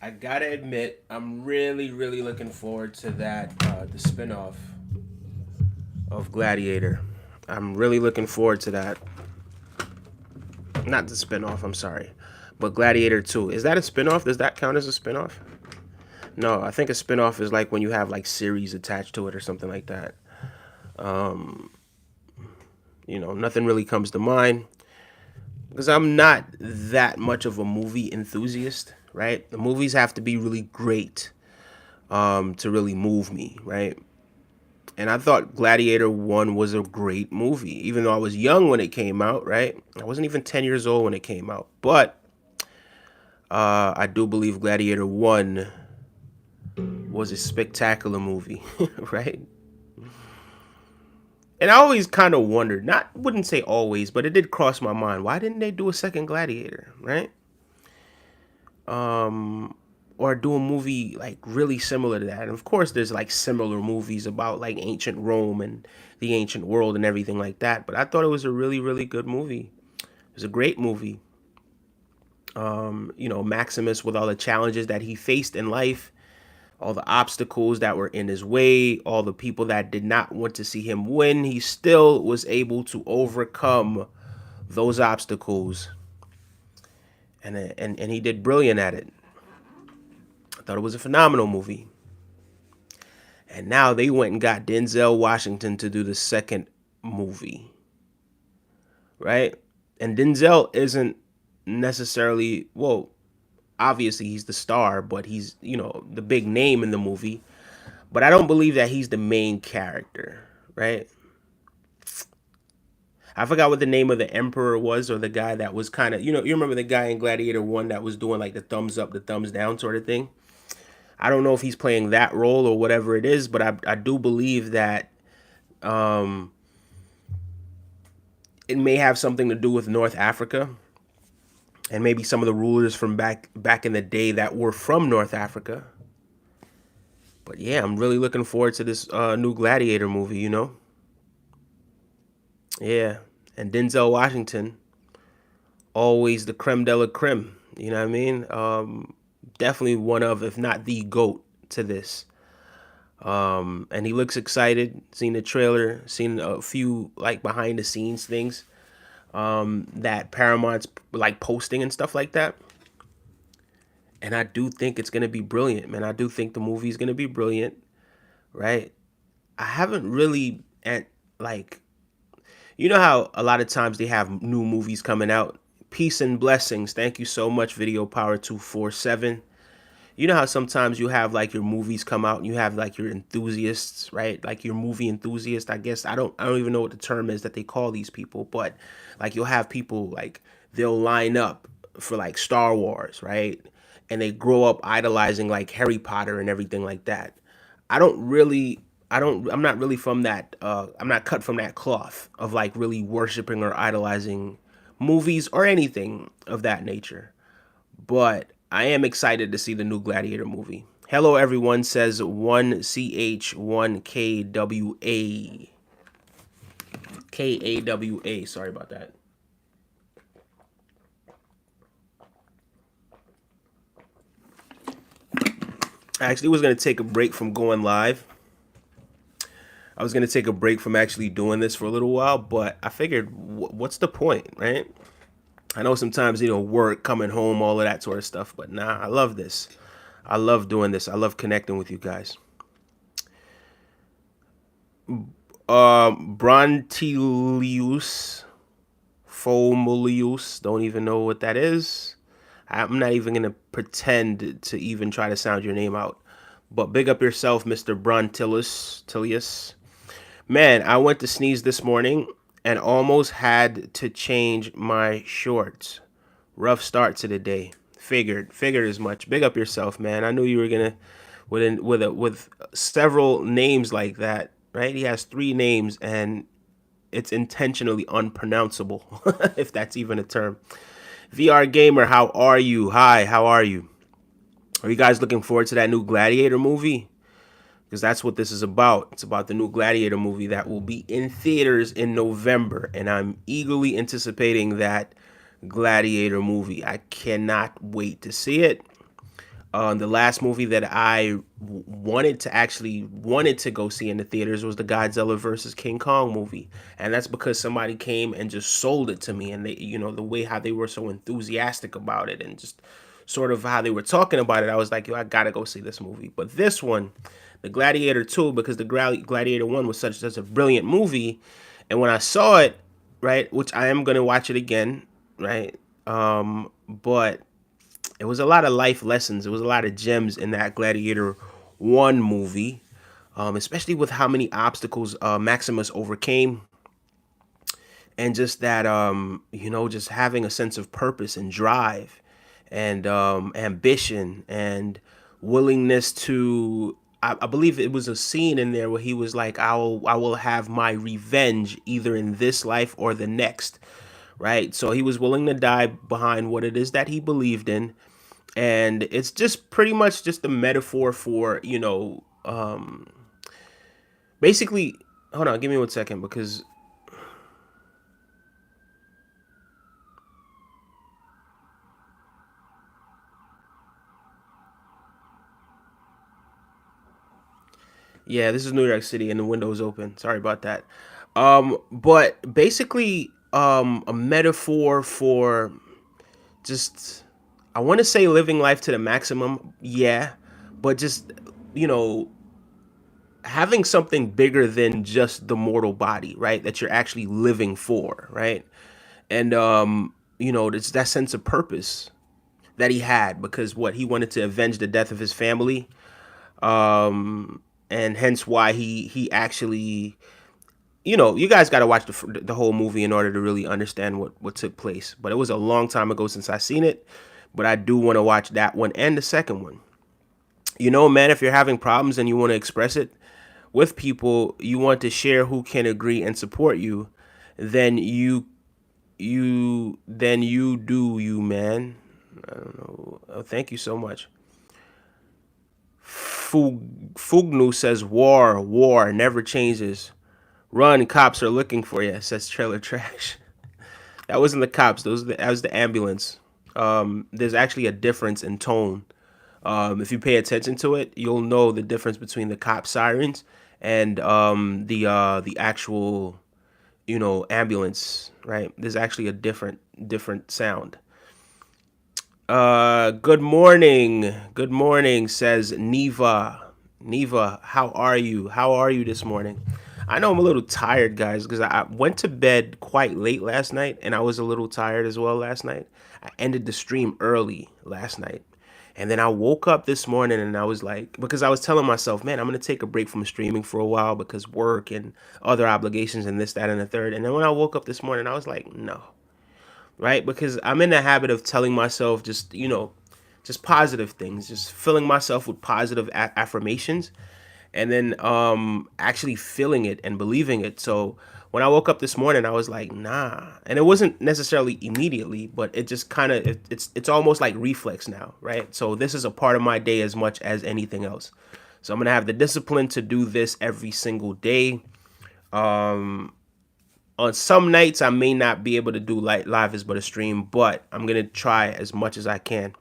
I gotta admit, I'm really looking forward to that, the spinoff of Gladiator. I'm really looking forward to that. Not the spinoff, I'm sorry. But Gladiator 2. Is that a spinoff? Does that count as a spinoff? No, I think a spinoff is like when you have like series attached to it or something like that. Nothing really comes to mind because I'm not that much of a movie enthusiast, right? The movies have to be really great to really move me, right? And I thought Gladiator 1 was a great movie, even though I was young when it came out, right? I wasn't even 10 years old when it came out. But I do believe Gladiator 1 was a spectacular movie, right? And I always kind of wondered, not wouldn't say always, but it did cross my mind. Why didn't they do a second Gladiator, right? Or do a movie like really similar to that. And of course, there's like similar movies about like ancient Rome and the ancient world and everything like that. But I thought it was a really good movie. It was a great movie. Maximus with all the challenges that he faced in life, all the obstacles that were in his way, all the people that did not want to see him win, he still was able to overcome those obstacles, and he did brilliant at it. I thought it was a phenomenal movie. And now they went and got Denzel Washington to do the second movie, right? And Denzel isn't necessarily, well, obviously he's the star, but he's, the big name in the movie. But I don't believe that he's the main character, right? I forgot what the name of the emperor was, or the guy that was kind of, you remember the guy in Gladiator 1 that was doing like the thumbs up, the thumbs down sort of thing. I don't know if he's playing that role or whatever it is, but I do believe that um, it may have something to do with North Africa and maybe some of the rulers from back in the day that were from North Africa. But yeah, I'm really looking forward to this new Gladiator movie. Yeah, and Denzel Washington, always the creme de la creme. You know what I mean? Definitely one of, if not the GOAT to this. And he looks excited. Seen the trailer, seen a few like behind the scenes things that Paramount's like posting and stuff like that. And I do think it's gonna be brilliant, man. I do think the movie's gonna be brilliant, right? I haven't really at like you know how a lot of times they have new movies coming out. Peace and blessings. Thank you so much, Video Power 247. You know how sometimes you have like your movies come out and you have like your enthusiasts, right? Like your movie enthusiast. I guess I don't even know what the term is that they call these people, but like you'll have people like they'll line up for like Star Wars, right? And they grow up idolizing like Harry Potter and everything like that. I don't really I'm not really from that I'm not cut from that cloth of like really worshiping or idolizing movies or anything of that nature. But I am excited to see the new Gladiator movie. Hello everyone says 1CH1KWA. KAWA. Sorry about that. I actually was going to take a break from going live. I was going to take a break from actually doing this for a little while, but I figured, what's the point, right? I know sometimes, work, coming home, all of that sort of stuff, but nah, I love this. I love doing this. I love connecting with you guys. Brontilius, Fomilius, don't even know what that is. I'm not even going to pretend to even try to sound your name out. But big up yourself, Mr. Tilius. Man, I went to sneeze this morning and almost had to change my shorts. Rough start to the day. Figured as much. Big up yourself, man. I knew you were gonna with several names like that, right? He has three names and it's intentionally unpronounceable, if that's even a term. VR Gamer, how are you? Hi, how are you? Are you guys looking forward to that new Gladiator movie? Because that's what this is about. It's about the new Gladiator movie that will be in theaters in November, and I'm eagerly anticipating that Gladiator movie. I cannot wait to see it. The last movie that I wanted to go see in the theaters was the Godzilla versus King Kong movie, and that's because somebody came and just sold it to me, and they, the way how they were so enthusiastic about it, and just sort of how they were talking about it, I was like, yo, I gotta go see this movie. But this one, the Gladiator 2, because the Gladiator 1 was such a brilliant movie, and when I saw it, right, which I am gonna watch it again, right, but it was a lot of life lessons. It was a lot of gems in that Gladiator 1 movie, especially with how many obstacles Maximus overcame, and just that, just having a sense of purpose and drive and ambition and willingness to. I believe it was a scene in there where he was like, I will have my revenge either in this life or the next, right? So he was willing to die behind what it is that he believed in, and it's just pretty much just a metaphor for basically. Hold on, give me 1 second, because yeah, this is New York City and the window's open. Sorry about that. But basically, a metaphor for just, I want to say living life to the maximum, yeah, but just, you know having something bigger than just the mortal body, right? That you're actually living for, right? And it's that sense of purpose that he had, because what he wanted to avenge the death of his family, and hence why he actually, you guys got to watch the whole movie in order to really understand what took place. But it was a long time ago since I seen it, but I do want to watch that one and the second one. Man, if you're having problems and you want to express it with people, you want to share who can agree and support you, then you do you, man. I don't know. Oh, thank you so much. Fugnu says war never changes. Run, cops are looking for you, says Trailer Trash. That wasn't the cops. That was the ambulance. There's actually a difference in tone. If you pay attention to it, you'll know the difference between the cop sirens and the actual ambulance. Right? There's actually a different sound. Good morning. Good morning, says Neva. Neva, how are you? How are you this morning? I know I'm a little tired, guys, because I went to bed quite late last night, and I was a little tired as well last night. I ended the stream early last night. And then I woke up this morning and I was like, because I was telling myself, man, I'm going to take a break from streaming for a while because work and other obligations and this, that, and the third. And then when I woke up this morning, I was like, no, right? Because I'm in the habit of telling myself just positive things, just filling myself with positive affirmations, and then actually feeling it and believing it. So when I woke up this morning, I was like, nah. And it wasn't necessarily immediately, but it just kind of it's almost like reflex now, right? So this is a part of my day as much as anything else. So I'm gonna have the discipline to do this every single day. On some nights I may not be able to do live as but a stream, but I'm gonna try as much as I can.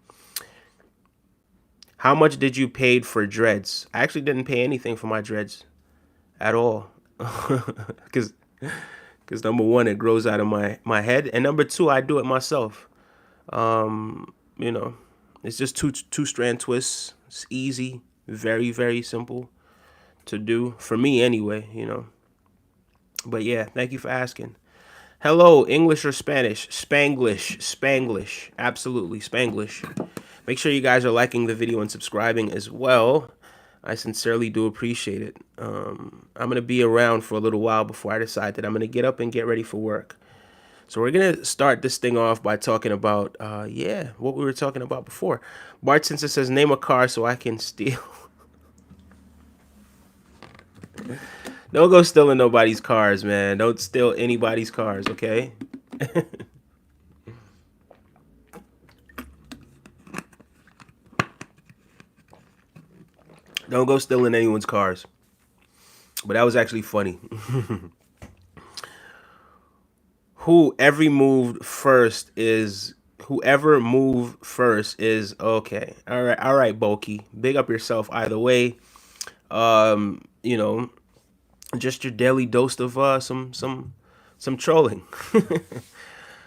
How much did you pay for dreads? I actually didn't pay anything for my dreads at all, because number one, it grows out of my head, and number two, I do it myself. You know, it's just two strand twists. It's easy, very very simple to do for me anyway. But yeah, thank you for asking. Hello, English or Spanish? Spanglish, absolutely Spanglish. Make sure you guys are liking the video and subscribing as well. I sincerely do appreciate it. I'm going to be around for a little while before I decide that I'm going to get up and get ready for work. So we're going to start this thing off by talking about, what we were talking about before. Bart Simpson says, name a car so I can steal. Don't go stealing nobody's cars, man. Don't steal anybody's cars, okay? Don't go stealing anyone's cars. But that was actually funny. Who every moved first is Whoever move first is okay. All right, Bulky. Big up yourself either way. You know, just your daily dose of some trolling.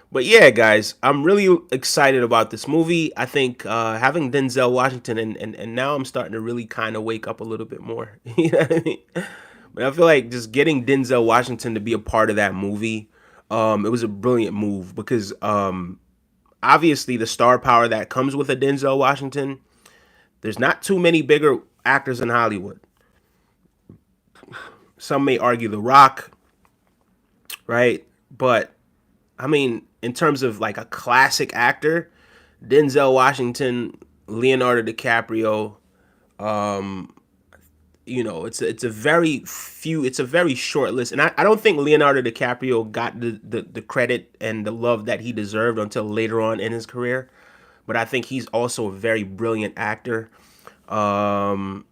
But yeah, guys, I'm really excited about this movie. I think having Denzel Washington and now I'm starting to really kind of wake up a little bit more. You know what I mean? But I feel like just getting Denzel Washington to be a part of that movie, it was a brilliant move because obviously the star power that comes with a Denzel Washington, there's not too many bigger actors in Hollywood. Some may argue The Rock, right? But I mean, in terms of like a classic actor, Denzel Washington, Leonardo DiCaprio, it's a very short list, and I don't think Leonardo DiCaprio got the credit and the love that he deserved until later on in his career. But I think he's also a very brilliant actor. And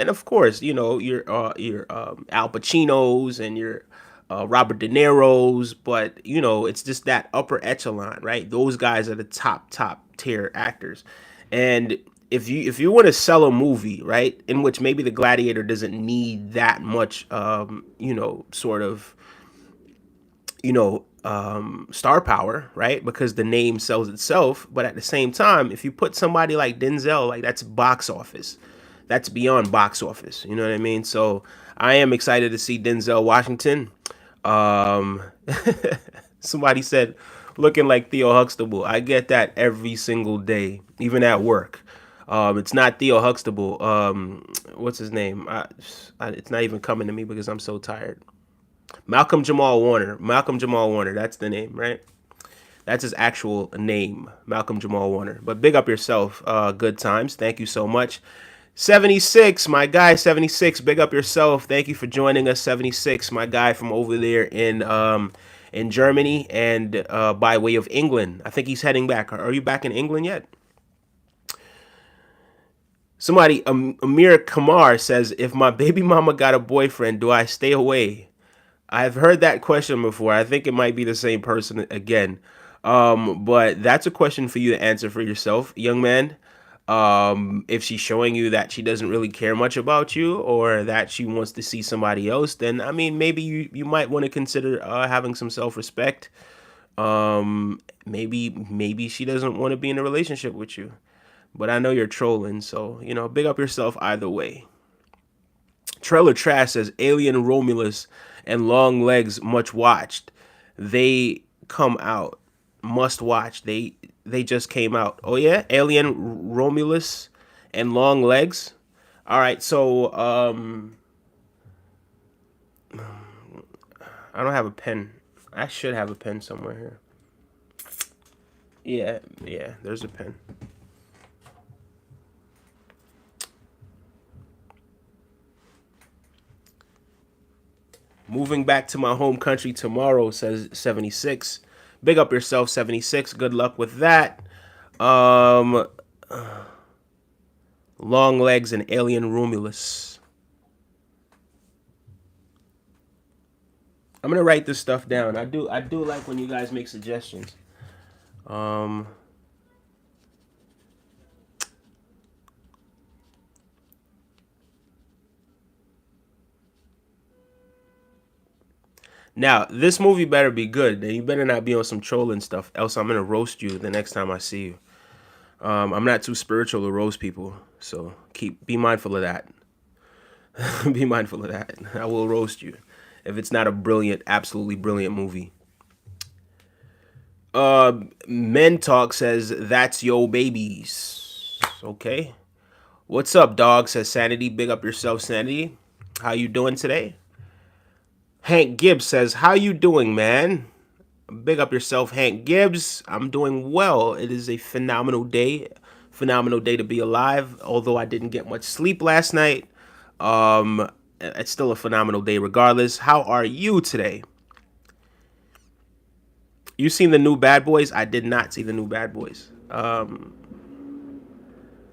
of course, your Al Pacinos and your Robert De Niro's, but it's just that upper echelon, right? Those guys are the top tier actors, and if you want to sell a movie, right, in which maybe the Gladiator doesn't need that much, sort of, star power, right? Because the name sells itself. But at the same time, if you put somebody like Denzel, like that's box office, that's beyond box office. You know what I mean? So I am excited to see Denzel Washington. Um, Somebody said, looking like Theo Huxtable. I get that every single day, even at work. It's not Theo Huxtable. What's his name? It's not even coming to me because I'm so tired. Malcolm Jamal Warner. Malcolm Jamal Warner. That's the name, right? That's his actual name, Malcolm Jamal Warner. But big up yourself. Good times. Thank you so much. 76, my guy, 76. Big up yourself. Thank you for joining us, 76, my guy from over there in Germany and by way of England. I think he's heading back. Are you back in England yet? Somebody, Amir Kamar says, if my baby mama got a boyfriend, do I stay away? I've heard that question before. I think it might be the same person again. But that's a question for you to answer for yourself, young man. If she's showing you that she doesn't really care much about you or that she wants to see somebody else, then I mean, maybe you might want to consider having some self-respect. Maybe she doesn't want to be in a relationship with you. But I know you're trolling, so big up yourself either way. Trailer Trash says Alien Romulus and Long Legs much watched. They come out. Must watch. They just came out. Oh yeah? Alien Romulus and Long Legs. All right, so I don't have a pen. I should have a pen somewhere here. Yeah, there's a pen. Moving back to my home country tomorrow, says 76. Big up yourself, 76. Good luck with that. Um, Long Legs and Alien Romulus. I'm gonna write this stuff down. I do like when you guys make suggestions. Um, Now this movie better be good. Then you better not be on some trolling stuff, else I'm gonna roast you the next time I see you. I'm not too spiritual to roast people, so be mindful of that. Be mindful of that. I will roast you if it's not a brilliant, absolutely brilliant movie. Men Talk says that's yo babies. Okay. What's up, dog? Says Sanity. Big up yourself, Sanity. How you doing today? Hank Gibbs says, how you doing, man? Big up yourself, Hank Gibbs. I'm doing well. It is a phenomenal day. Phenomenal day to be alive. Although I didn't get much sleep last night. It's still a phenomenal day regardless. How are you today? You seen the new Bad Boys? I did not see the new Bad Boys.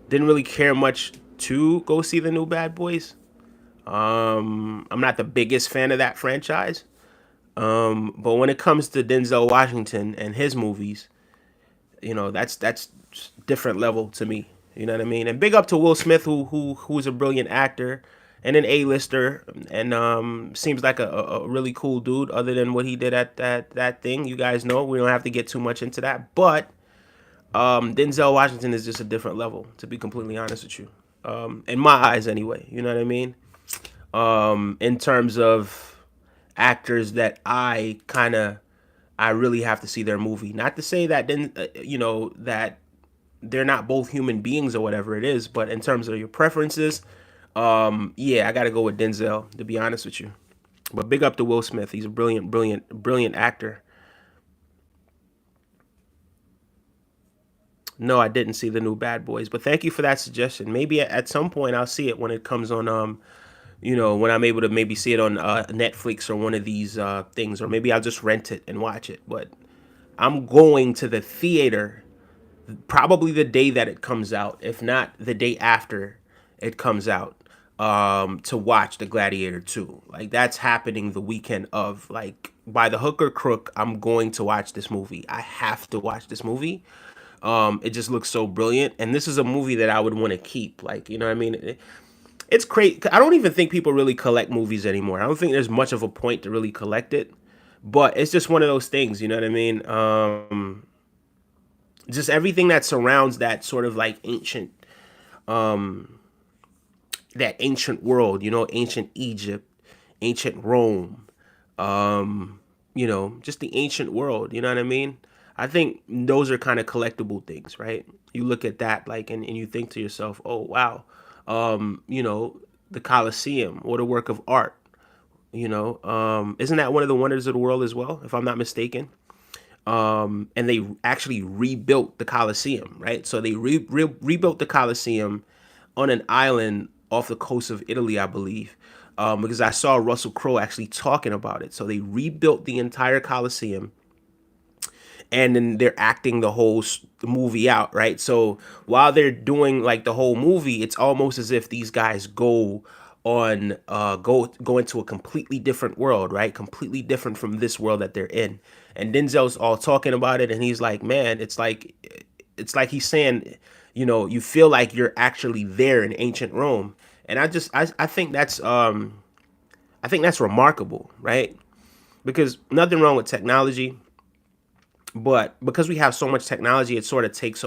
Didn't really care much to go see the new Bad Boys. I'm not the biggest fan of that franchise. But when it comes to Denzel Washington and his movies, That's different level to me. You know what I mean? And big up to Will Smith, who's a brilliant actor and an A-lister, and seems like a really cool dude. Other than what he did at that thing, you guys know we don't have to get too much into that. But Denzel Washington is just a different level, to be completely honest with you, in my eyes anyway. You know what I mean? In terms of actors that I really have to see their movie. Not to say that then that they're not both human beings or whatever it is, but in terms of your preferences, yeah, I got to go with Denzel, to be honest with you. But big up to Will Smith. He's a brilliant actor. No, I didn't see the new Bad Boys, but thank you for that suggestion. Maybe at some point I'll see it when it comes on. When I'm able to maybe see it on Netflix or one of these things, or maybe I'll just rent it and watch it. But I'm going to the theater probably the day that it comes out, if not the day after it comes out, to watch the Gladiator 2. Like that's happening the weekend of. Like by the hook or crook, I'm going to watch this movie. I have to watch this movie. It just looks so brilliant, and this is a movie that I would want to keep. Like you know what I mean? It's crazy. I don't even think people really collect movies anymore. I don't think there's much of a point to really collect it, but it's just one of those things. You know what I mean? Just everything that surrounds that sort of like that ancient world, ancient Egypt, ancient Rome, just the ancient world, you know what I mean? I think those are kind of collectible things, right? You look at that like and you think to yourself, oh wow, the Colosseum, what a work of art, isn't that one of the wonders of the world as well, if I'm not mistaken? And they actually rebuilt the Colosseum, right? So they rebuilt the Colosseum on an island off the coast of Italy, I believe, because I saw Russell Crowe actually talking about it. So they rebuilt the entire Colosseum, and then they're acting the whole movie out, right? So while they're doing like the whole movie, it's almost as if these guys go into a completely different world, right? Completely different from this world that they're in. And Denzel's all talking about it, and he's like, man, it's like he's saying, you feel like you're actually there in ancient Rome. And I think that's remarkable, right? Because nothing wrong with technology, but because we have so much technology, it sort of takes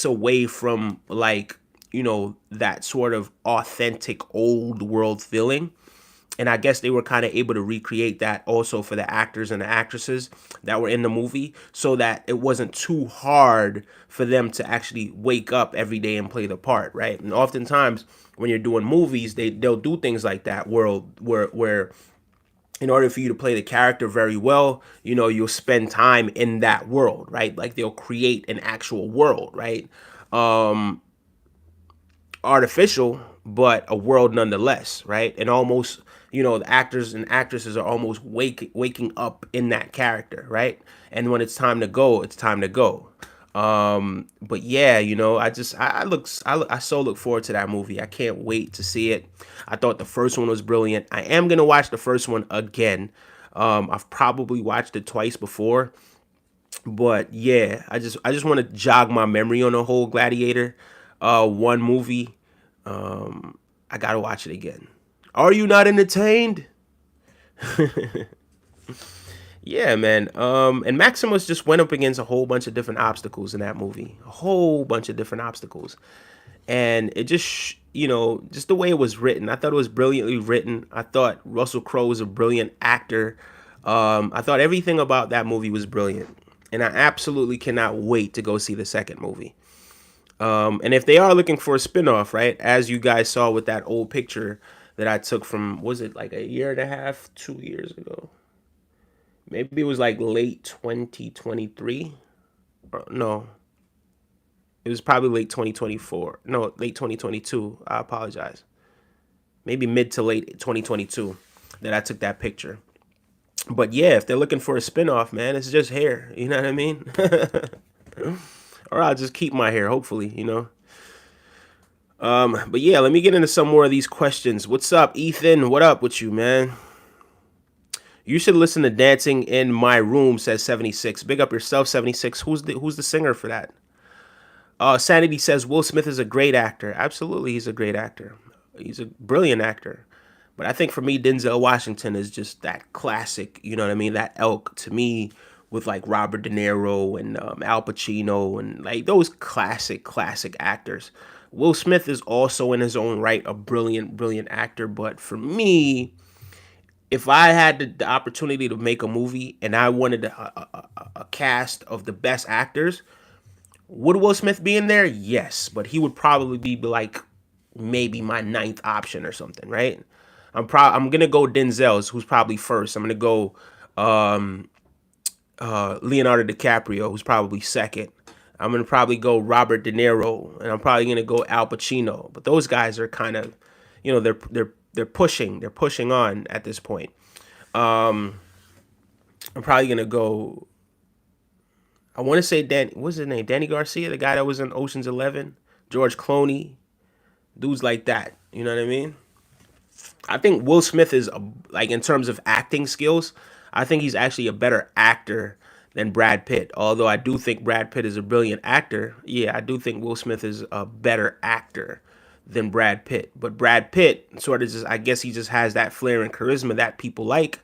away from like that sort of authentic old world feeling. And I guess they were kind of able to recreate that also for the actors and the actresses that were in the movie, so that it wasn't too hard for them to actually wake up every day and play the part, right? And oftentimes when you're doing movies, they'll do things like that where in order for you to play the character very well, you'll spend time in that world, right? Like they'll create an actual world, right? Artificial, but a world nonetheless, right? And almost, the actors and actresses are almost waking up in that character, right? And when it's time to go, it's time to go. But yeah, I so look forward to that movie. I can't wait to see it. I thought the first one was brilliant. I am gonna watch the first one again. I've probably watched it twice before, but yeah, I just want to jog my memory on the whole Gladiator one movie. I gotta watch it again. Are you not entertained? Yeah, man. And Maximus just went up against a whole bunch of different obstacles in that movie. A whole bunch of different obstacles. And it just the way it was written. I thought it was brilliantly written. I thought Russell Crowe was a brilliant actor. I thought everything about that movie was brilliant. And I absolutely cannot wait to go see the second movie. And if they are looking for a spinoff, right, as you guys saw with that old picture that I took from, was it like a year and a half, 2 years ago? Maybe it was like late 2023. Or, no, it was probably late 2024. No, late 2022. I apologize. Maybe mid to late 2022 that I took that picture. But yeah, if they're looking for a spinoff, man, it's just hair. You know what I mean? Or I'll just keep my hair, hopefully. But yeah, let me get into some more of these questions. What's up, Ethan? What up with you, man? You should listen to Dancing in My Room, says 76. Big up yourself, 76. Who's the singer for that? Sanity says Will Smith is a great actor. Absolutely, he's a great actor. He's a brilliant actor. But I think for me, Denzel Washington is just that classic, you know what I mean? That elk to me with like Robert De Niro and Al Pacino and like those classic actors. Will Smith is also in his own right a brilliant actor. But for me, if I had the opportunity to make a movie and I wanted a cast of the best actors, would Will Smith be in there? Yes, but he would probably be like maybe my ninth option or something, right? I'm gonna go Denzel's, who's probably first. I'm gonna go Leonardo DiCaprio, who's probably second. I'm gonna probably go Robert De Niro, and I'm probably gonna go Al Pacino. But those guys are kind of, they're pushing on at this point. I'm probably gonna go. I want to say what's his name? Danny Garcia, the guy that was in Ocean's 11, George Clooney, dudes like that. You know what I mean? I think Will Smith is like in terms of acting skills. I think he's actually a better actor than Brad Pitt. Although I do think Brad Pitt is a brilliant actor. Yeah, I do think Will Smith is a better actor than Brad Pitt. But Brad Pitt sort of just, I guess he just has that flair and charisma that people like.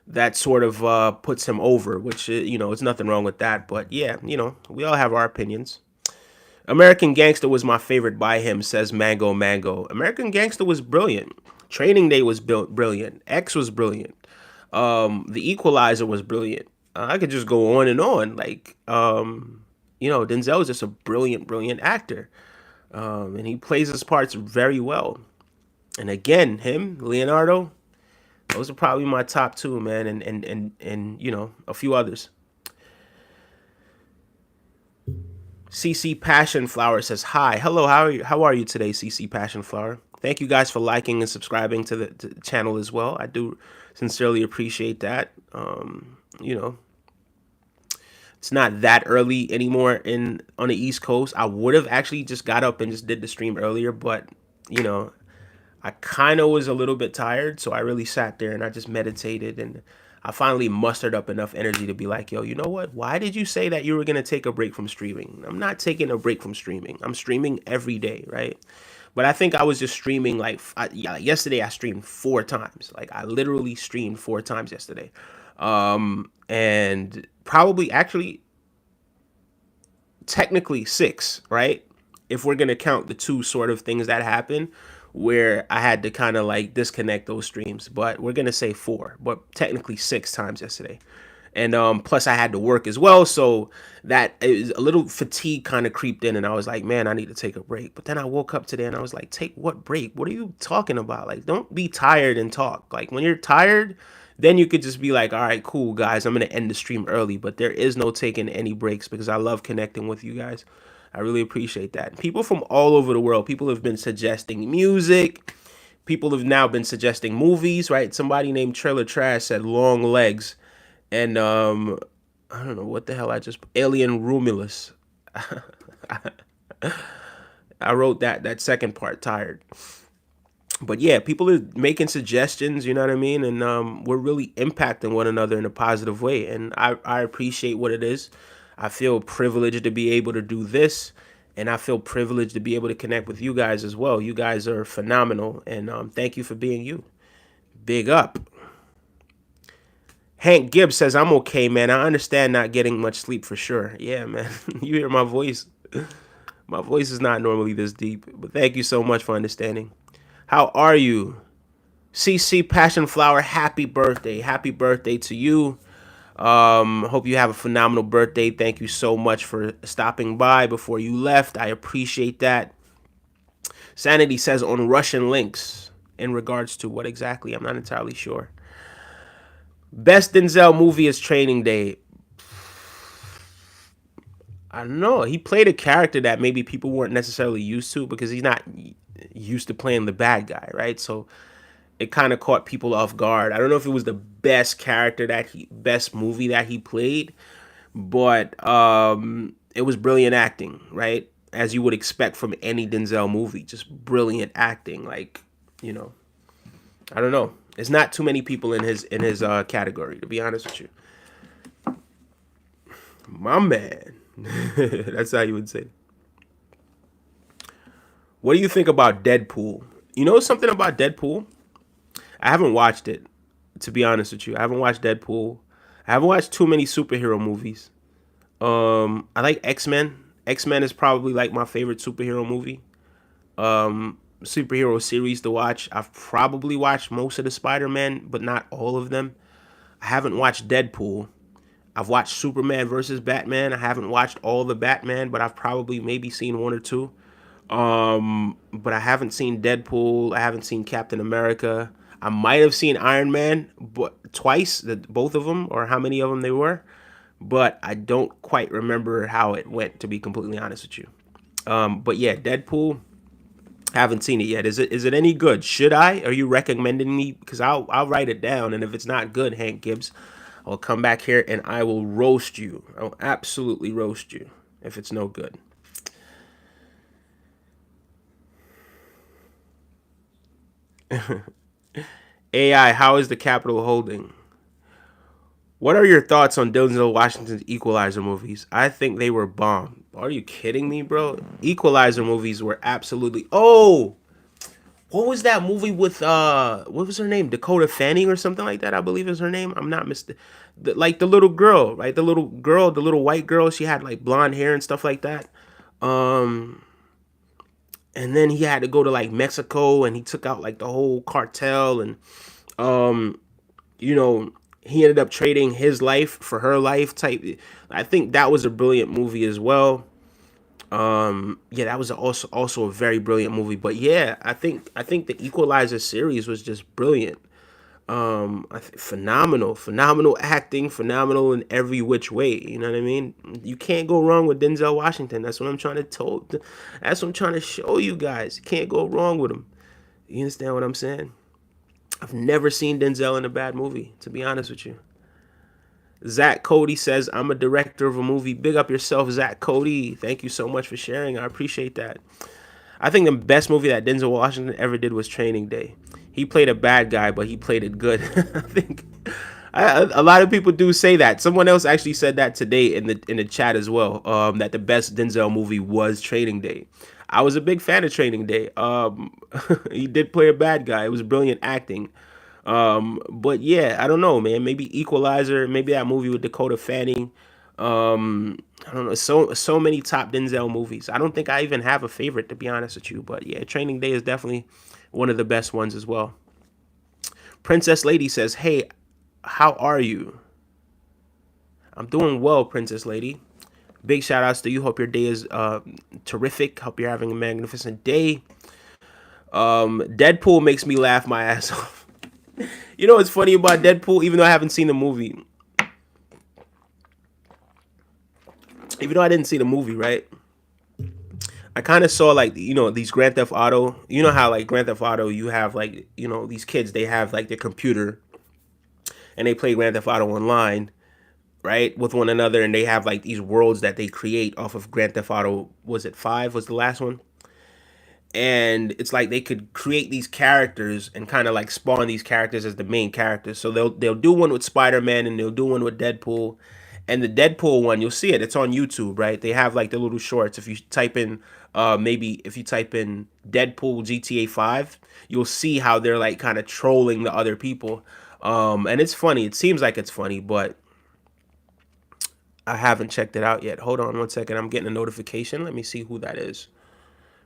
That sort of puts him over, which it's nothing wrong with that. But yeah, we all have our opinions. American Gangster was my favorite by him, says Mango Mango. American Gangster was brilliant. Training Day was brilliant. X was brilliant. The Equalizer was brilliant. I could just go on and on. Like, Denzel is just a brilliant actor. And he plays his parts very well. And again, him, Leonardo, those are probably my top two, man, and a few others. CC Passion Flower says hi. Hello, how are you today, CC Passion Flower? Thank you guys for liking and subscribing to the channel as well. I do sincerely appreciate that. It's not that early anymore on the East Coast. I would have actually just got up and just did the stream earlier, but I kind of was a little bit tired, so I really sat there and I just meditated, and I finally mustered up enough energy to be like, yo, you know what? Why did you say that you were going to take a break from streaming? I'm not taking a break from streaming. I'm streaming every day, right? But I think I was just streaming yesterday I streamed 4 times. Like I literally streamed 4 times yesterday. And probably actually technically 6, right? If we're going to count the 2 sort of things that happened where I had to kind of like disconnect those streams, but we're gonna say 4, but technically 6 times yesterday. And plus I had to work as well, so that is a little fatigue kind of creeped in, and I was like, man, I need to take a break. But then I woke up today and I was like, take what break? What are you talking about? Like, don't be tired and talk. Like when you're tired, then you could just be like, all right, cool guys, I'm gonna end the stream early. But there is no taking any breaks because I love connecting with you guys. I really appreciate that. People from all over the world, people have been suggesting music. People have now been suggesting movies, right? Somebody named Trailer Trash said Long Legs. And I don't know what the hell Alien Romulus. I wrote that second part tired. But yeah, people are making suggestions, you know what I mean? And we're really impacting one another in a positive way. And I appreciate what it is. I feel privileged to be able to do this, and I feel privileged to be able to connect with you guys as well. You guys are phenomenal, and thank you for being you. Big up. Hank Gibbs says, I'm okay, man. I understand not getting much sleep for sure. Yeah, man. You hear my voice. My voice is not normally this deep, but thank you so much for understanding. How are you? CC Passion Flower, happy birthday. Happy birthday to you. Hope you have a phenomenal birthday. Thank you so much for stopping by before you left. I appreciate that. Sanity says on Russian links. In regards to what exactly? I'm not entirely sure. Best Denzel movie is Training Day. I don't know. He played a character that maybe people weren't necessarily used to because he's not used to playing the bad guy, right? So it kind of caught people off guard. I don't know if it was the best best movie that he played, but it was brilliant acting, right? As you would expect from any Denzel movie, just brilliant acting. Like, I don't know. There's not too many people in his category, to be honest with you. My man. That's how you would say. What do you think about Deadpool? You know something about Deadpool? I haven't watched it, to be honest with you. I haven't watched Deadpool. I haven't watched too many superhero movies. I like X-Men. X-Men is probably like my favorite superhero movie. Superhero series to watch. I've probably watched most of the Spider-Man, but not all of them. I haven't watched Deadpool. I've watched Superman versus Batman. I haven't watched all the Batman, but I've probably maybe seen one or two. But I haven't seen Deadpool. I haven't seen Captain America. I might have seen Iron Man, but twice, both of them, or how many of them they were. But I don't quite remember how it went, to be completely honest with you. But yeah, Deadpool. Haven't seen it yet. Is it any good? Should I? Are you recommending me? Because I'll write it down, and if it's not good, Hank Gibbs, I'll come back here and I will roast you. I'll absolutely roast you if it's no good. AI, how is the Capitol holding? What are your thoughts on Denzel Washington's Equalizer movies? I think they were bomb. Are you kidding me, bro? Equalizer movies were absolutely. Oh, what was that movie with what was her name? Dakota Fanning or something like that, I believe is her name. I'm not like the little girl, right? The little girl, the little white girl, she had like blonde hair and stuff like that. Um and then he had to go to like Mexico and he took out like the whole cartel and um you know, he ended up trading his life for her life type. I think that was a brilliant movie as well. Yeah, that was also a very brilliant movie. But yeah, I think the Equalizer series was just brilliant. Phenomenal acting, phenomenal in every which way. You know what I mean? You can't go wrong with Denzel Washington. That's what I'm trying to told. That's what I'm trying to show you guys. You can't go wrong with him. You understand what I'm saying? I've never seen Denzel in a bad movie, to be honest with you. Zach Cody says, I'm a director of a movie. Big up yourself, Zach Cody. Thank you so much for sharing. I appreciate that. I think the best movie that Denzel Washington ever did was Training Day. He played a bad guy, but he played it good. I think a lot of people do say that. Someone else actually said that today in the chat as well. That the best Denzel movie was Training Day. I was a big fan of Training Day. He did play a bad guy. It was brilliant acting. But yeah, I don't know, man. Maybe Equalizer, maybe that movie with Dakota Fanning. I don't know. So many top Denzel movies. I don't think I even have a favorite, to be honest with you. But yeah, Training Day is definitely one of the best ones as well. Princess Lady says, "Hey, how are you?" I'm doing well, Princess Lady. Big shout outs to you. Hope your day is terrific. Hope you're having a magnificent day. Deadpool makes me laugh my ass off. You know what's funny about Deadpool? Even though I haven't seen the movie, even though I didn't see the movie, right? I kind of saw like these Grand Theft Auto. You know how like Grand Theft Auto, you have like these kids. They have like their computer and they play Grand Theft Auto online, right, with one another, and they have like these worlds that they create off of Grand Theft Auto. Was it 5? Was the last one? And it's like they could create these characters and kind of like spawn these characters as the main characters. So they'll do one with Spider-Man and they'll do one with Deadpool. And the Deadpool one, you'll see it. It's on YouTube, right? They have like the little shorts. If you type in maybe if you type in Deadpool GTA 5, you'll see how they're like kind of trolling the other people. And it's funny. It seems like it's funny, but I haven't checked it out yet. Hold on one second. I'm getting a notification. Let me see who that is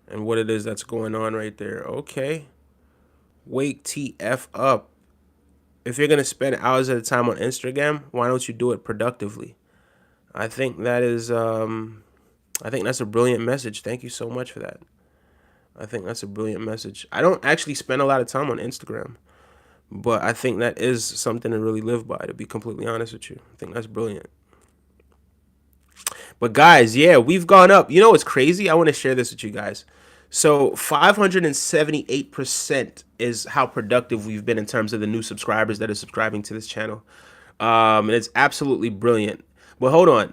and what it is that's going on right there. Okay. Wake TF up. If you're going to spend hours at a time on Instagram, why don't you do it productively? I think that is I think that's a brilliant message. Thank you so much for that. I think that's a brilliant message. I don't actually spend a lot of time on Instagram, but I think that is something to really live by, to be completely honest with you. I think that's brilliant. But guys, yeah, we've gone up. You know what's crazy? I want to share this with you guys. So 578% is how productive we've been in terms of the new subscribers that are subscribing to this channel. And it's absolutely brilliant. But hold on.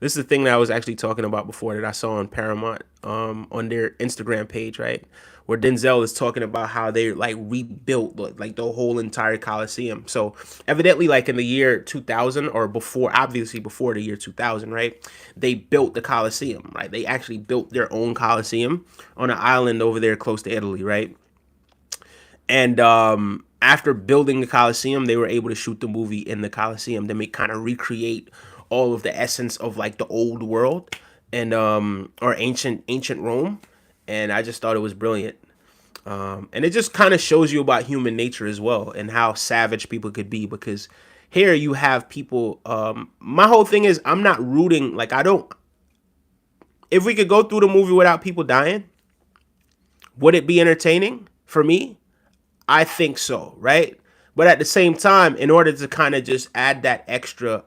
This is the thing that I was actually talking about before that I saw on Paramount, on their Instagram page, right? Where Denzel is talking about how they like rebuilt like the whole entire Coliseum. So evidently, like in the year 2000 or before, obviously before the year 2000, right? They built the Coliseum, right? They actually built their own Coliseum on an island over there close to Italy, right? And after building the Coliseum, they were able to shoot the movie in the Coliseum to make kind of recreate all of the essence of like the old world and or ancient Rome. And I just thought it was brilliant. And it just kind of shows you about human nature as well and how savage people could be because here you have people. My whole thing is I'm not rooting. Like I don't. If we could go through the movie without people dying, would it be entertaining for me? I think so, right? But at the same time, in order to kind of just add that extra,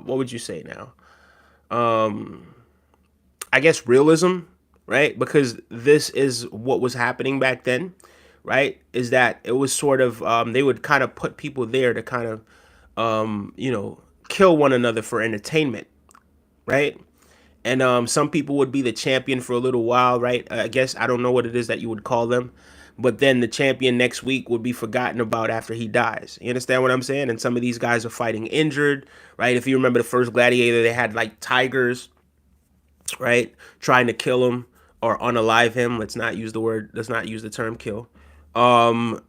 what would you say now? I guess realism, right? Because this is what was happening back then, right? Is that it was sort of they would kind of put people there to kind of kill one another for entertainment, right? And some people would be the champion for a little while, right? I guess I don't know what it is that you would call them, but then the champion next week would be forgotten about after he dies. You understand what I'm saying? And some of these guys are fighting injured, right? If you remember the first Gladiator, they had like tigers, right, trying to kill him or unalive him. Let's not use the term kill. Um,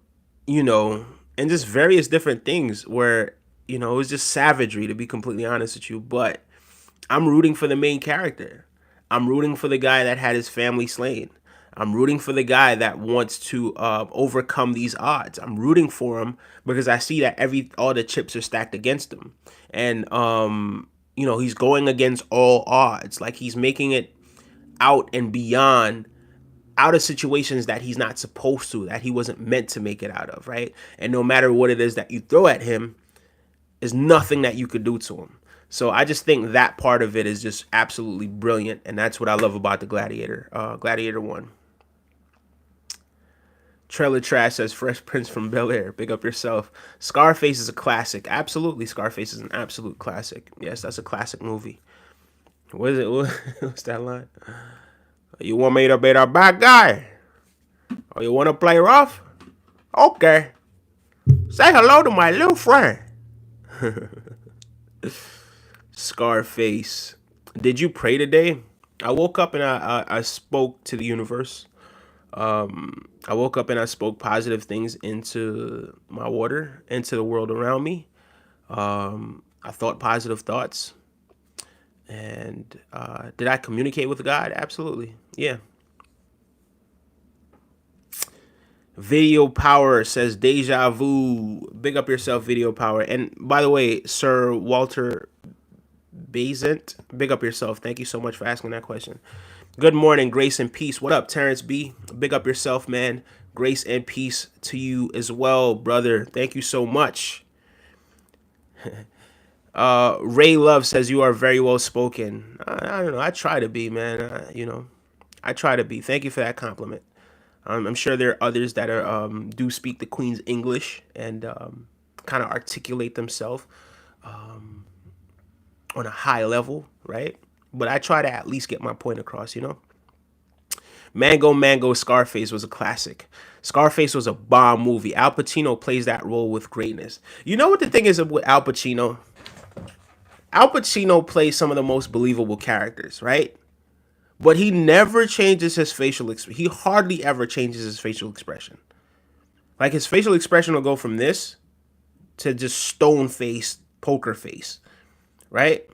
you know, and just various different things where it was just savagery to be completely honest with you, but I'm rooting for the main character. I'm rooting for the guy that had his family slain. I'm rooting for the guy that wants to overcome these odds. I'm rooting for him because I see that all the chips are stacked against him, and he's going against all odds. Like he's making it out and beyond, out of situations that he's not supposed to, that he wasn't meant to make it out of, right? And no matter what it is that you throw at him, is nothing that you could do to him. So I just think that part of it is just absolutely brilliant, and that's what I love about the Gladiator. Gladiator 1. Trailer Trash says Fresh Prince from Bel Air. Big up yourself. Scarface is a classic. Absolutely, Scarface is an absolute classic. Yes, that's a classic movie. What is it? What's that line? You want me to be the bad guy? Or you want to play rough? Okay. Say hello to my little friend. Scarface. Did you pray today? I woke up and I spoke to the universe. I woke up and I spoke positive things into my water, into the world around me. I thought positive thoughts. And did I communicate with God? Absolutely. Yeah. Video Power says deja vu. Big up yourself, Video Power. And by the way, Sir Walter Bazent, big up yourself. Thank you so much for asking that question. Good morning, grace and peace. What up, Terrence B? Big up yourself, man. Grace and peace to you as well, brother. Thank you so much. Ray Love says you are very well spoken. I don't know. I try to be, man. I try to be. Thank you for that compliment. I'm sure there are others that are do speak the Queen's English and kind of articulate themselves on a high level, right? But I try to at least get my point across, Mango Mango Scarface was a classic. Scarface was a bomb movie. Al Pacino plays that role with greatness. You know what the thing is with Al Pacino? Al Pacino plays some of the most believable characters, right? But he never changes his facial expression. He hardly ever changes his facial expression. Like his facial expression will go from this to just stone face, poker face, right?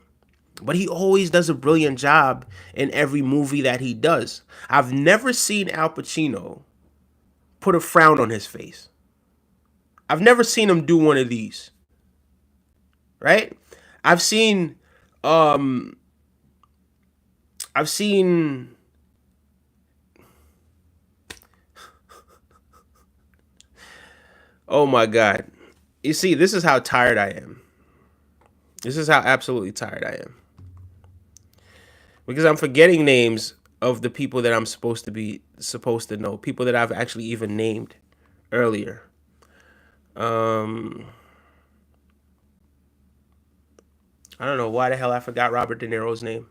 But he always does a brilliant job in every movie that he does. I've never seen Al Pacino put a frown on his face. I've never seen him do one of these. Right? I've seen I've seen oh my god. You see, this is how tired I am. This is how absolutely tired I am. Because I'm forgetting names of the people that I'm supposed to know, people that I've actually even named earlier. I don't know why the hell I forgot Robert De Niro's name.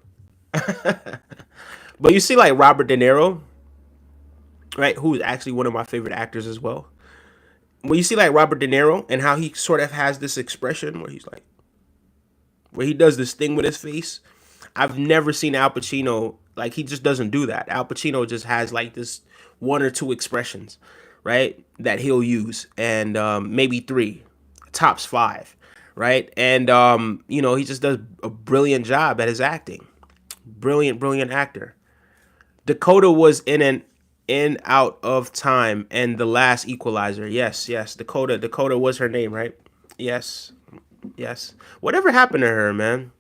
But you see, like Robert De Niro, right? Who is actually one of my favorite actors as well. When you see like Robert De Niro and how he sort of has this expression where he's like, where he does this thing with his face. I've never seen Al Pacino, like he just doesn't do that. Al Pacino just has like this one or two expressions, right, that he'll use, and maybe three, tops five, right, and he just does a brilliant job at his acting. Brilliant, brilliant actor. Dakota was in an In Out of Time and The Last Equalizer. Yes, yes. Dakota was her name, right? Yes, yes. Whatever happened to her, man?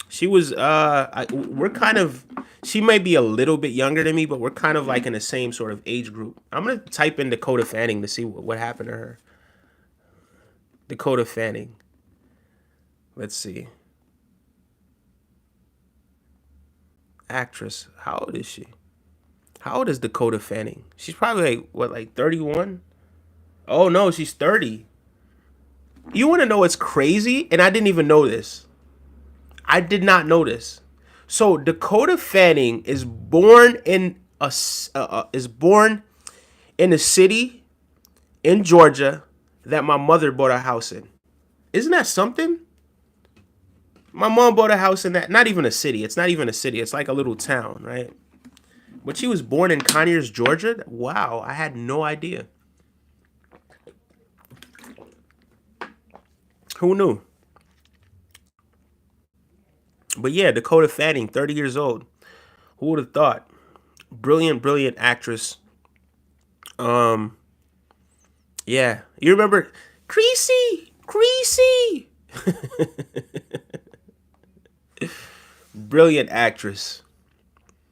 She was we're kind of, she may be a little bit younger than me, but we're kind of like in the same sort of age group. I'm gonna type in Dakota Fanning to see what happened to her. Dakota Fanning. Let's see. Actress. How old is she? How old is Dakota Fanning? She's probably like what, like 31? Oh no, she's 30. You want to know what's crazy? And I didn't even know this. I did not know this. So Dakota Fanning is born in a city in Georgia that my mother bought a house in. Isn't that something? My mom bought a house in that, not even a city. It's not even a city. It's like a little town, right? But she was born in Conyers, Georgia. Wow, I had no idea. Who knew? But yeah, Dakota Fanning, 30 years old. Who would have thought? Brilliant, brilliant actress. Um, yeah. You remember Creasy? Creasy! Brilliant actress.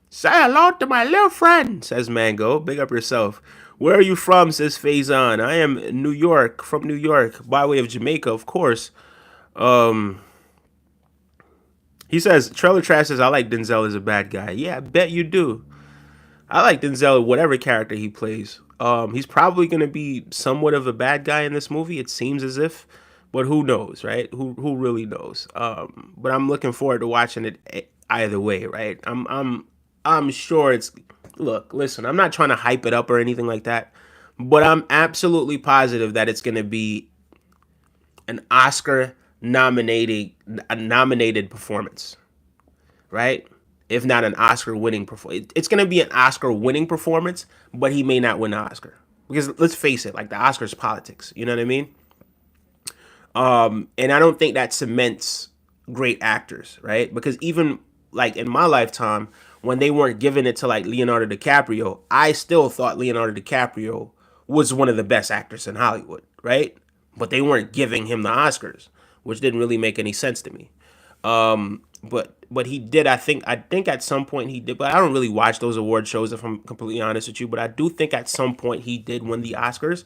Say hello to my little friend, says Mango. Big up yourself. Where are you from, says Faison. I am New York, from New York, by way of Jamaica, of course. Um, he says, Trailer Trash says, I like Denzel as a bad guy. Yeah, I bet you do. I like Denzel, whatever character he plays. He's probably going to be somewhat of a bad guy in this movie. It seems as if, but who knows, right? Who really knows? But I'm looking forward to watching it either way, right? I'm sure it's. Look, listen. I'm not trying to hype it up or anything like that, but I'm absolutely positive that it's going to be an Oscar nominated performance, right? If not an Oscar winning performance. It's going to be an Oscar winning performance, but he may not win the Oscar. Because let's face it, like the Oscars politics, you know what I mean? And I don't think that cements great actors, right? Because even like in my lifetime, when they weren't giving it to like Leonardo DiCaprio, I still thought Leonardo DiCaprio was one of the best actors in Hollywood, right? But they weren't giving him the Oscars, which didn't really make any sense to me. But he did. I think at some point he did. But I don't really watch those award shows if I'm completely honest with you. But I do think at some point he did win the Oscars.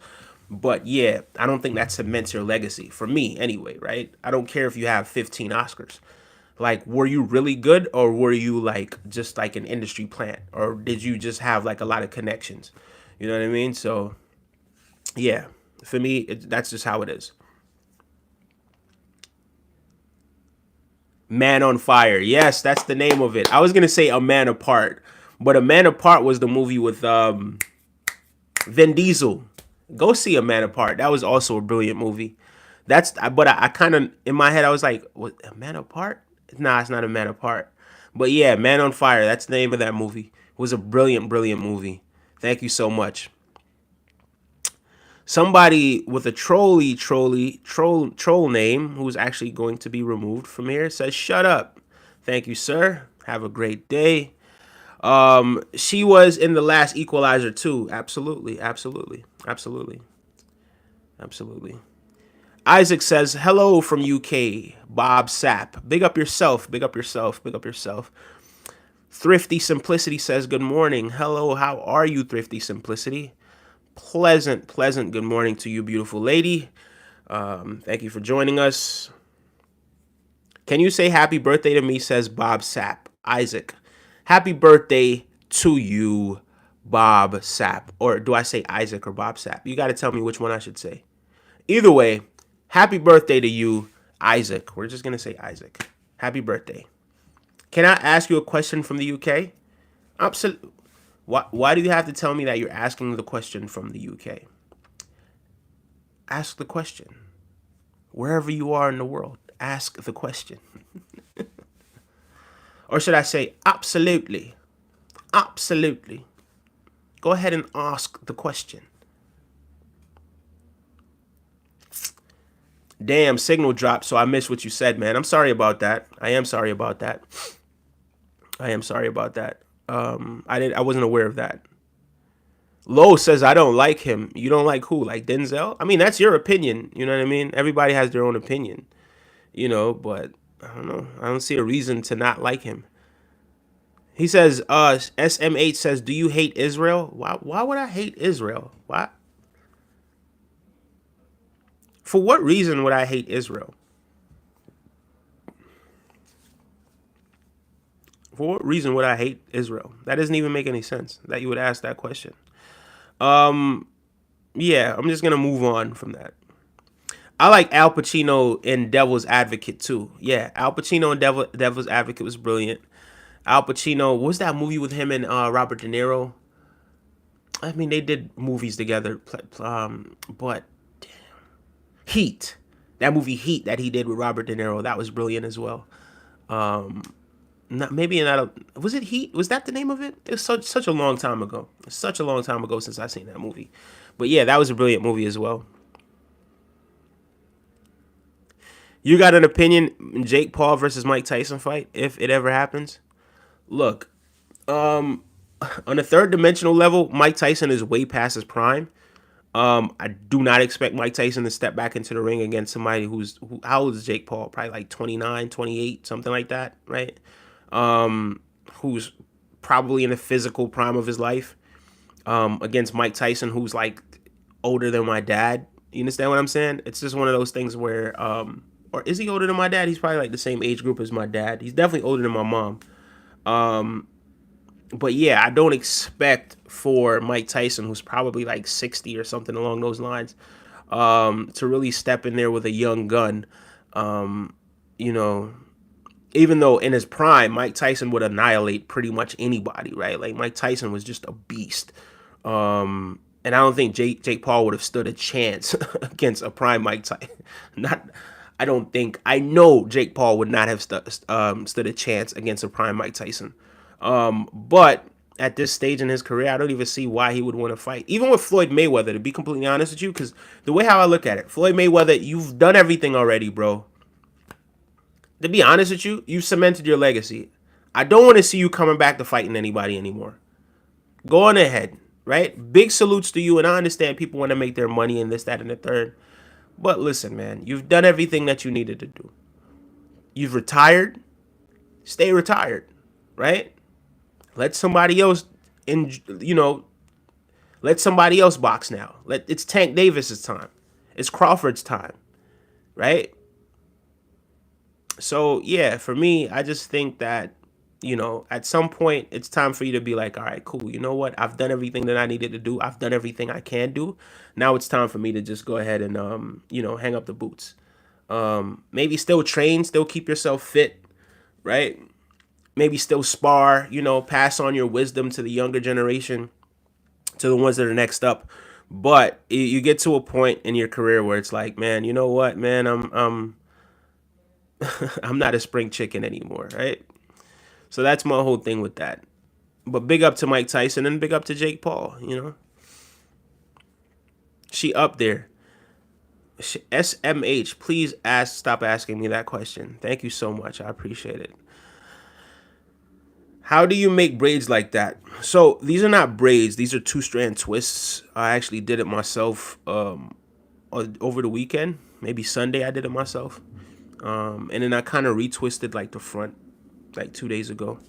But yeah, I don't think that cements your legacy for me anyway, right? I don't care if you have 15 Oscars. Like, were you really good, or were you like just like an industry plant, or did you just have like a lot of connections? You know what I mean? So yeah, for me, that's just how it is. Man on Fire. Yes, that's the name of it. I was gonna say A Man Apart, but A Man Apart was the movie with Vin Diesel. Go see A Man Apart. That was also a brilliant movie. But I kind of in my head I was like, what, A Man Apart? Nah, it's not A Man Apart. But yeah, Man on Fire. That's the name of that movie. It was a brilliant, brilliant movie. Thank you so much. Somebody with a troll name who's actually going to be removed from here says, "Shut up." Thank you, sir. Have a great day. She was in The Last Equalizer too. Absolutely, absolutely, absolutely, absolutely. Isaac says, "Hello from UK." Bob Sapp. Big up yourself. Big up yourself. Big up yourself. Thrifty Simplicity says, "Good morning." Hello, how are you, Thrifty Simplicity? Pleasant, pleasant good morning to you, beautiful lady. Thank you for joining us. Can you say happy birthday to me, says Bob Sapp. Isaac, happy birthday to you, Bob Sapp. Or do I say Isaac or Bob Sapp? You got to tell me which one I should say. Either way, happy birthday to you, Isaac. We're just going to say Isaac. Happy birthday. Can I ask you a question from the UK? Absolutely. Why do you have to tell me that you're asking the question from the UK? Ask the question. Wherever you are in the world, ask the question. Or should I say, absolutely? Absolutely. Go ahead and ask the question. Damn, signal dropped, so I missed what you said, man. I'm sorry about that. I am sorry about that. I am sorry about that. I wasn't aware of that. Lowe says I don't like him. You don't like who? Like Denzel? I mean, that's your opinion. You know what I mean? Everybody has their own opinion. But I don't know. I don't see a reason to not like him. He says, SMH says, do you hate Israel? Why would I hate Israel? Why? For what reason would I hate Israel? For what reason would I hate Israel? That doesn't even make any sense that you would ask that question. Yeah, I'm just gonna move on from that. I like Al Pacino in Devil's Advocate too. Yeah, Al Pacino in Devil's Advocate was brilliant. Al Pacino, what was that movie with him and Robert De Niro? I mean, they did movies together, but Heat, that movie Heat that he did with Robert De Niro, that was brilliant as well. Not maybe not. Was it Heat? Was that the name of it? It was such a long time ago. Such a long time ago since I seen that movie. But yeah, that was a brilliant movie as well. You got an opinion in Jake Paul versus Mike Tyson fight if it ever happens? Look, on a third dimensional level, Mike Tyson is way past his prime. I do not expect Mike Tyson to step back into the ring against somebody how old is Jake Paul? Probably like 29, 28, something like that, right? Who's probably in the physical prime of his life, against Mike Tyson, who's like older than my dad. You understand what I'm saying? It's just one of those things where, or is he older than my dad? He's probably like the same age group as my dad. He's definitely older than my mom. But yeah, I don't expect for Mike Tyson, who's probably like 60 or something along those lines, to really step in there with a young gun. You know, even though in his prime, Mike Tyson would annihilate pretty much anybody, right? Like Mike Tyson was just a beast. And I don't think Jake Paul would have stood a chance against a prime Mike Tyson. Not, I don't think. I know Jake Paul would not have stood a chance against a prime Mike Tyson. But at this stage in his career, I don't even see why he would want to fight. Even with Floyd Mayweather, to be completely honest with you, because the way how I look at it, Floyd Mayweather, you've done everything already, bro. To be honest with you, you've cemented your legacy. I don't want to see you coming back to fighting anybody anymore. Go on ahead, right? Big salutes to you, and I understand people want to make their money and this, that, and the third. But listen, man, you've done everything that you needed to do. You've retired. Stay retired, right? Let somebody else in, let somebody else box now. It's Tank Davis's time. It's Crawford's time, right? So yeah, for me, I just think that, at some point it's time for you to be like, all right, cool. You know what? I've done everything that I needed to do. I've done everything I can do. Now it's time for me to just go ahead and hang up the boots. Maybe still train, still keep yourself fit, right? Maybe still spar, pass on your wisdom to the younger generation, to the ones that are next up. But you get to a point in your career where it's like, man, you know what, man, I'm I'm not a spring chicken anymore, right? So that's my whole thing with that. But big up to Mike Tyson and big up to Jake Paul. She up there. SMH, please stop asking me that question. Thank you so much. I appreciate it. How do you make braids like that? So these are not braids. These are two-strand twists. I actually did it myself over the weekend. Maybe Sunday I did it myself. And then I kind of retwisted like the front like 2 days ago.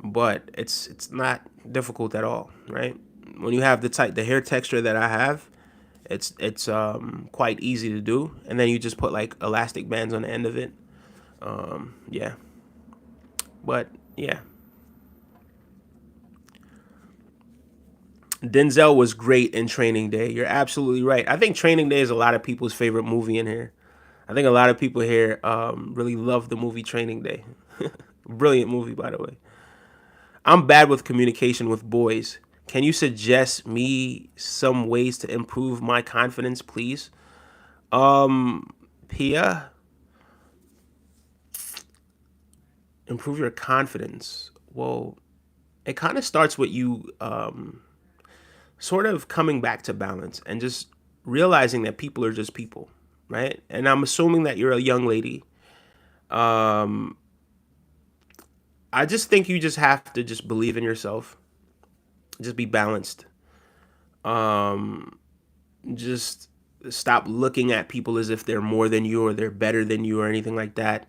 But it's not difficult at all, right? When you have the hair texture that I have, it's quite easy to do. And then you just put like elastic bands on the end of it. Yeah. But yeah. Denzel was great in Training Day. You're absolutely right. I think Training Day is a lot of people's favorite movie in here. I think a lot of people here really love the movie Training Day. Brilliant movie, by the way. I'm bad with communication with boys. Can you suggest me some ways to improve my confidence, please? Pia, improve your confidence. Well, it kind of starts with you sort of coming back to balance and just realizing that people are just people, right? And I'm assuming that you're a young lady. Um, I just think you just have to just believe in yourself, just be balanced. Um, just stop looking at people as if they're more than you or they're better than you or anything like that.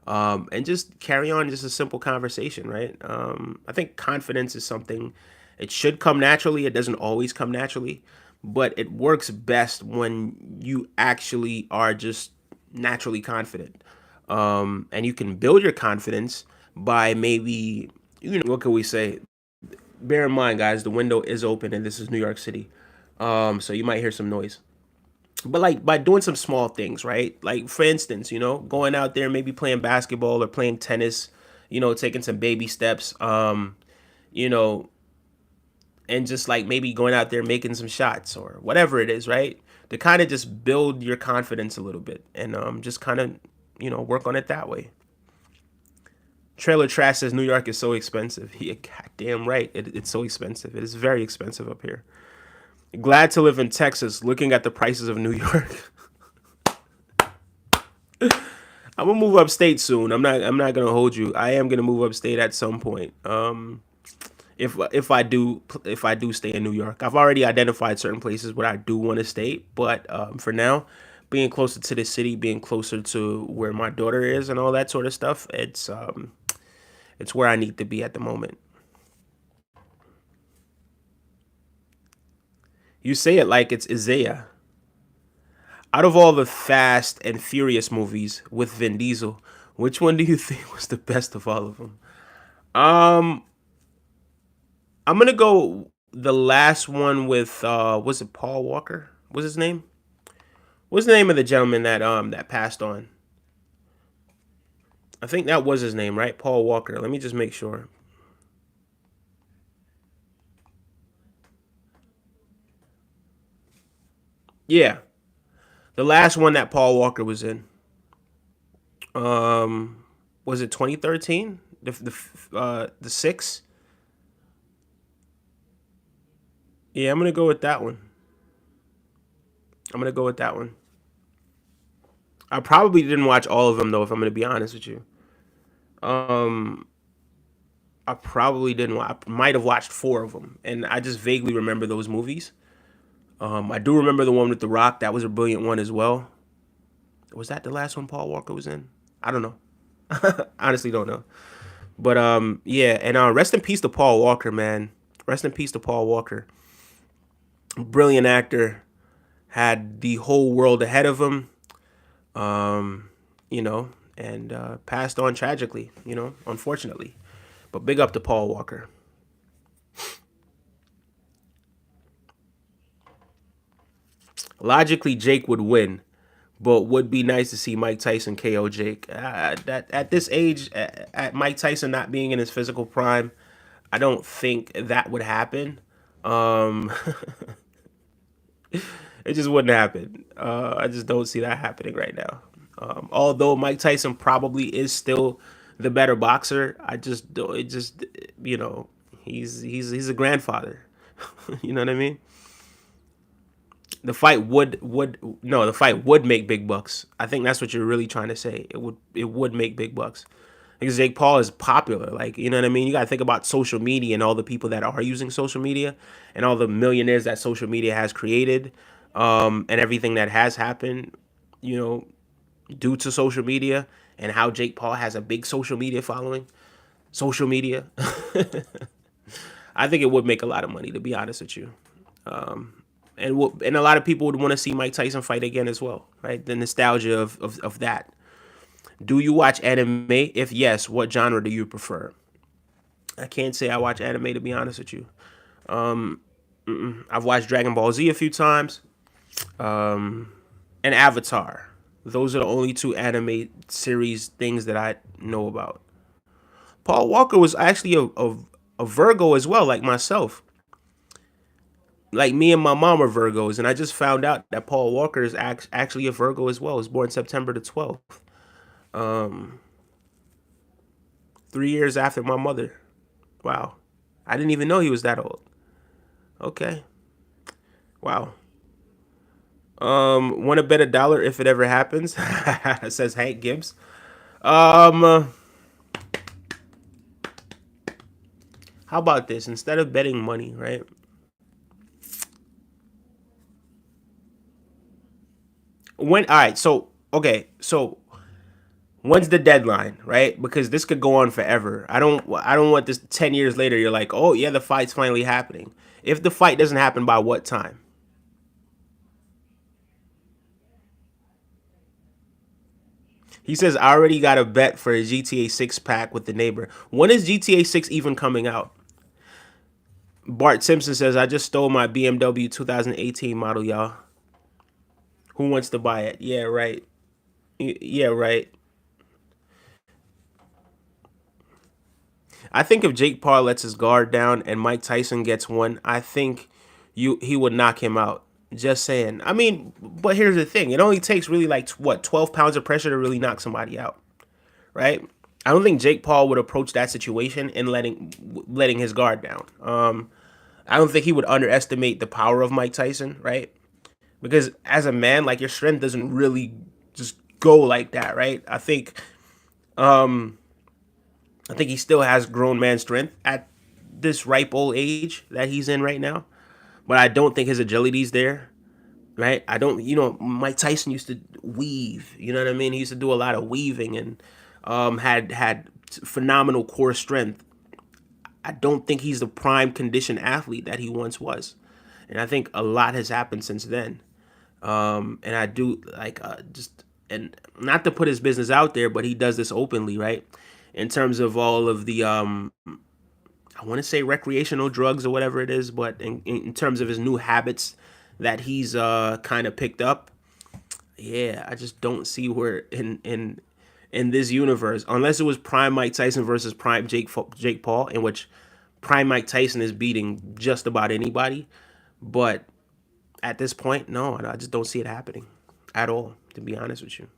And just carry on just a simple conversation, right? I think confidence is something, it should come naturally. It doesn't always come naturally, but it works best when you actually are just naturally confident. And you can build your confidence by maybe, what can we say? Bear in mind, guys, the window is open and this is New York City. So you might hear some noise. But like by doing some small things, right? Like for instance, going out there, maybe playing basketball or playing tennis, taking some baby steps, you know, and just like maybe going out there making some shots or whatever it is, right? To kind of just build your confidence a little bit and just kind of, work on it that way. Trailer Trash says New York is so expensive. Yeah, goddamn right. It's so expensive. It is very expensive up here. Glad to live in Texas, looking at the prices of New York. I'm gonna move upstate soon. I'm not gonna hold you. I am gonna move upstate at some point. If I do stay in New York, I've already identified certain places where I do want to stay. But for now, being closer to the city, being closer to where my daughter is, and all that sort of stuff, it's where I need to be at the moment. You say it like it's Isaiah. Out of all the Fast and Furious movies with Vin Diesel, which one do you think was the best of all of them? Um, I'm gonna go the last one with was it Paul Walker? What's his name? What's the name of the gentleman that passed on? I think that was his name, right? Paul Walker. Let me just make sure. Yeah, the last one that Paul Walker was in. Um, was it 2013? The six? Yeah, I'm gonna go with that one. I'm gonna go with that one. I probably didn't watch all of them though, if I'm gonna be honest with you. Um, I probably didn't. I might have watched four of them, and I just vaguely remember those movies. I do remember the one with The Rock. That was a brilliant one as well. Was that the last one Paul Walker was in? I don't know. Honestly, don't know. But yeah, and rest in peace to Paul Walker, man. Rest in peace to Paul Walker. Brilliant actor. Had the whole world ahead of him. Um, and passed on tragically. Unfortunately. But big up to Paul Walker. Logically, Jake would win, but would be nice to see Mike Tyson KO Jake. That at this age, at Mike Tyson not being in his physical prime, I don't think that would happen. Um, it just wouldn't happen. I just don't see that happening right now. Although Mike Tyson probably is still the better boxer, I just don't. It just he's a grandfather. You know what I mean? The fight would make big bucks. I think that's what you're really trying to say. It would make big bucks because Jake Paul is popular. Like, you know what I mean? You got to think about social media and all the people that are using social media and all the millionaires that social media has created, and everything that has happened, you know, due to social media and how Jake Paul has a big social media following. Social media, I think it would make a lot of money, to be honest with you. And a lot of people would want to see Mike Tyson fight again as well, right? The nostalgia of that. Do you watch anime? If yes, what genre do you prefer? I can't say I watch anime, to be honest with you. I've watched Dragon Ball Z a few times, and Avatar. Those are the only two anime series things that I know about. Paul Walker was actually a Virgo as well, like myself. Like me and my mom are Virgos, and I just found out that Paul Walker is actually a Virgo as well. He was born September the 12th, 3 years after my mother. Wow, I didn't even know he was that old. Okay, wow. Want to bet $1 if it ever happens? Says Hank Gibbs. Um, how about this? Instead of betting money, right? When all right, so okay, so when's the deadline, right? Because this could go on forever. I don't want this 10 years later. You're like, oh yeah, the fight's finally happening. If the fight doesn't happen by what time? He says I already got a bet for a GTA 6 pack with the neighbor. When is GTA 6 even coming out? Bart Simpson says I just stole my BMW 2018 model, y'all. Who wants to buy it? Yeah, right. Yeah, right. I think if Jake Paul lets his guard down and Mike Tyson gets one, I think he would knock him out. Just saying. I mean, but here's the thing: it only takes really like what 12 pounds of pressure to really knock somebody out, right? I don't think Jake Paul would approach that situation and letting his guard down. I don't think he would underestimate the power of Mike Tyson, right? Because as a man, like your strength doesn't really just go like that, right? I think he still has grown man strength at this ripe old age that he's in right now. But I don't think his agility's there, right? I don't, Mike Tyson used to weave, you know what I mean? He used to do a lot of weaving and had phenomenal core strength. I don't think he's the prime conditioned athlete that he once was. And I think a lot has happened since then. And I do like just and not to put his business out there, but he does this openly, right? In terms of all of the I want to say recreational drugs or whatever it is, but in terms of his new habits that he's kind of picked up, yeah, I just don't see where in this universe, unless it was prime Mike Tyson versus prime Jake Paul, in which prime Mike Tyson is beating just about anybody, but at this point, no, I just don't see it happening at all. To be honest with you.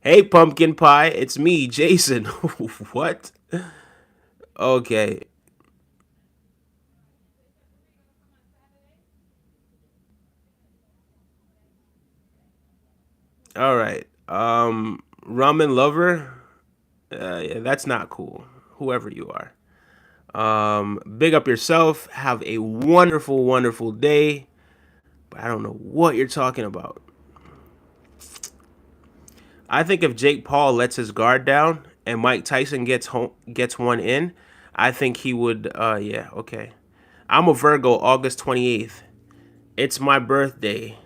Hey, pumpkin pie, it's me, Jason. What? Okay, all right. Ramen lover. Yeah, that's not cool. Whoever you are. Big up yourself. Have a wonderful, wonderful day. But I don't know what you're talking about. I think if Jake Paul lets his guard down and Mike Tyson gets one in, I think he would. Yeah, okay. I'm a Virgo, August 28th. It's my birthday.